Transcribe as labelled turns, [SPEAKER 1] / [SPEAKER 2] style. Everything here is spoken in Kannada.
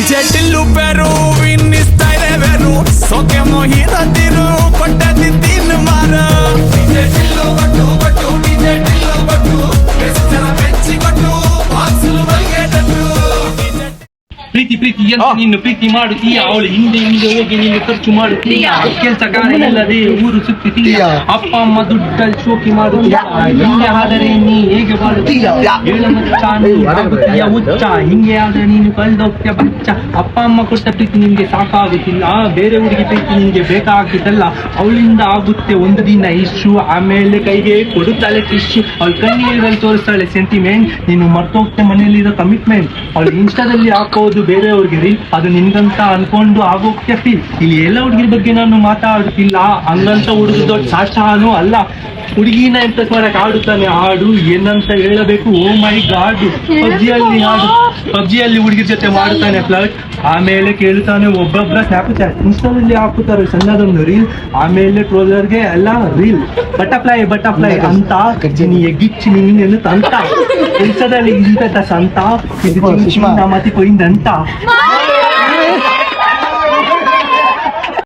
[SPEAKER 1] ಡಿಜೆಟಿಲ್ಲು ಪೆರು ವಿನ್ನಿಸ್ತಾರೆ ಬೇರು ಸೋಕೆ ಮೋಹಿತ ತಿರು ಕೊಟ್ಟದಿ ತಿನ್ನು ಮಾರ ಡಿಜೆಟಿಲ್ಲು ಕೊಟ್ಟು ಡಿಜೆಟಿಲ್ಲು ಕೊಟ್ಟು ಬೆಚ್ಚರ ಬೆಚ್ಚಿ ಕೊಟ್ಟು ಬಾಕ್ಸಲು ಬಲ್ಗೆಟು
[SPEAKER 2] ಪ್ರೀತಿ ಅಂತ ನೀನು ಪ್ರೀತಿ ಮಾಡುತ್ತೀಯ, ಅವಳು ಹಿಂದೆ ಹೋಗಿ ನೀನು ಖರ್ಚು ಮಾಡುತ್ತೀಯ, ಕೆಲಸ ಕಾರ್ಯ ಇಲ್ಲದೆ ಊರು ಸುತ್ತೀಯ, ಅಪ್ಪ ಅಮ್ಮ ದುಡ್ಡಲ್ಲಿ ಶೋಕಿ ಮಾಡುತ್ತೀಯ, ಹಿಂಗೆ ಆದರೆ ನೀ ಹೇಗೆ ಬಾಳುತ್ತೀಯ, ಹೇಳ ಮಚ್ಚ ನೀನು ಆಗುತ್ತೀಯ ಹುಚ್ಚ, ಹಿಂಗೆ ಆದ್ರೆ ನೀನು ಕಳೆದೋಗ್ತೀಯ ಬಚ್ಚ, ಅಪ್ಪ ಅಮ್ಮ ಕೊಟ್ಟ ಪ್ರೀತಿ ನಿನ್ಗೆ ಸಾಕಾಗುತ್ತಿಲ್ಲ, ಬೇರೆ ಹುಡುಗಿ ಪ್ರೀತಿ ನಿನ್ಗೆ ಬೇಕಾಗುತ್ತಲ್ಲ, ಅವಳಿಂದ ಆಗುತ್ತೆ ಒಂದು ದಿನ ಇಶ್ಯೂ, ಆಮೇಲೆ ಕೈಗೆ ಕೊಡುತ್ತಾಳೆ ಟಿಶ್ಯೂ, ಅವಳು ಕಣ್ಣೀರಲ್ಲಿ ತೋರಿಸ್ತಾಳೆ ಸೆಂಟಿಮೆಂಟ್, ನೀನು ಮರ್ತೋಗ್ತೆ ಮನೆಯಲ್ಲಿರೋ ಕಮಿಟ್ಮೆಂಟ್, ಅವಳು ಇನ್ಸ್ಟಾದಲ್ಲಿ ಹಾಕೋದು ಬೇರೆಯವ್ರಿಗೆ ರೀ, ಅದು ನಿನ್ಗಂತ ಅನ್ಕೊಂಡು ಆಗೋಗ್ತೆ ಫೀಲ್, ಇಲ್ಲಿ ಎಲ್ಲ ಹುಡುಗಿರ ಬಗ್ಗೆ ನಾನು ಮಾತಾಡುತ್ತಿಲ್ಲ, ಹಂಗಂತ ಹುಡುಗ ದೊಡ್ಡ ಸಾಷ್ಟಾನು ಅಲ್ಲ, ಹುಡುಗಿನ ಇಂಪ್ರೆಸ್ ಮಾಡಕ್ ಆಡುತ್ತಾನೆ ಹಾಡು, ಏನಂತ ಹೇಳಬೇಕು ಓ ಮೈ ಗಾಡ್, ಪಬ್ಜಿಯಲ್ಲಿ ಹುಡುಗಿರ ಜೊತೆ ಮಾಡುತ್ತಾನೆ ಫ್ಲರ್ಟ್, ಆಮೇಲೆ ಕೇಳ್ತಾನೆ ಒಬ್ಬೊಬ್ಬರ ಸ್ನ್ಯಾಪ್ಚಾಟ್, ಇನ್ಸ್ಟಾದಲ್ಲಿ ಹಾಕುತ್ತಾರೆ ಸಣ್ಣದೊಂದು ರೀಲ್, ಆಮೇಲೆ ಟ್ರೋಲರ್ಗೆ ಎಲ್ಲ ರೀಲ್, ಬಟರ್ಫ್ಲೈ ಅಂತ ನೀ ಎಗ್ಗಿಚ್ಚಿ ನೀನು ತಂತ ಇನ್ಸ್ಟಾದಲ್ಲಿ ಇಂತ ಸಂತ ಇದು ಮತಿ ಪೋಯಿಂದಂತ